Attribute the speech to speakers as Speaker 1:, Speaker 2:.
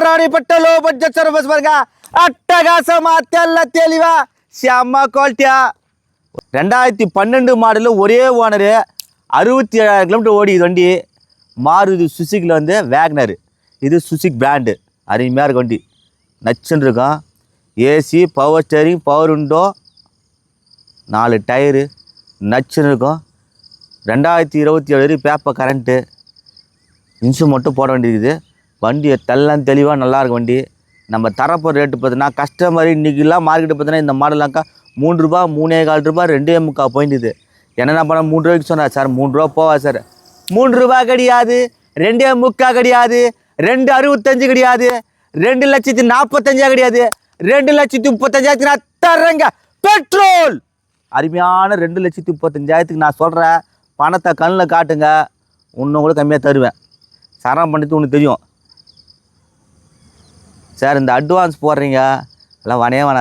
Speaker 1: ராணிப்பட்ட low budget service பாருங்க. அட்டகாசமா தெல்ல தெளிவா செம்ம குவாலிட்டியா 2012 மாடலு. ஒரே ஓனரு 67,000 கிலோமீட்டர் ஓடி வண்டி. மாருதி சுசுக்கியில் வந்து வேக்னர். இது சுசுக் பிராண்டு. அருமையாக இருக்கு வண்டி, நச்சுன்னு இருக்கும். AC, power steering, power window, 4 tyre நச்சுன்னு இருக்கும். 2027 பேப்பர் கரண்ட்டு. இன்சூரன்ஸ் மட்டும் போட வேண்டியிருக்குது. வண்டி தெல்லாம் தெளிவாக நல்லாயிருக்கும் வண்டி. நம்ம தரப்போ ரேட்டு பார்த்தீங்கன்னா கஸ்டமர் இன்றைக்கெல்லாம் மார்க்கெட்டு பார்த்தீங்கன்னா இந்த மாடலாக்கா 3 ரூபா, 3.25 ரூபா, 2.25 போயிட்டுது. என்ன பண்ண 3 ரூபாய்க்கு சொன்னார் சார். 3 ரூபா போவா சார். 3 ரூபா கிடையாது, 2.25 கிடையாது, 2.65 கிடையாது, 2,45,000 கிடையாது, 2,35,000 நான் தர்றேங்க. பெட்ரோல் அருமையான 2,35,000 நான் சொல்கிறேன். பணத்தை கண்ணில் காட்டுங்க, இன்னும் கூட கம்மியாக தருவேன். சரம் பண்ணிட்டு ஒன்று தெரியும் சார். இந்த அட்வான்ஸ் போடுறீங்க எல்லாம் வனையே வேணாம்.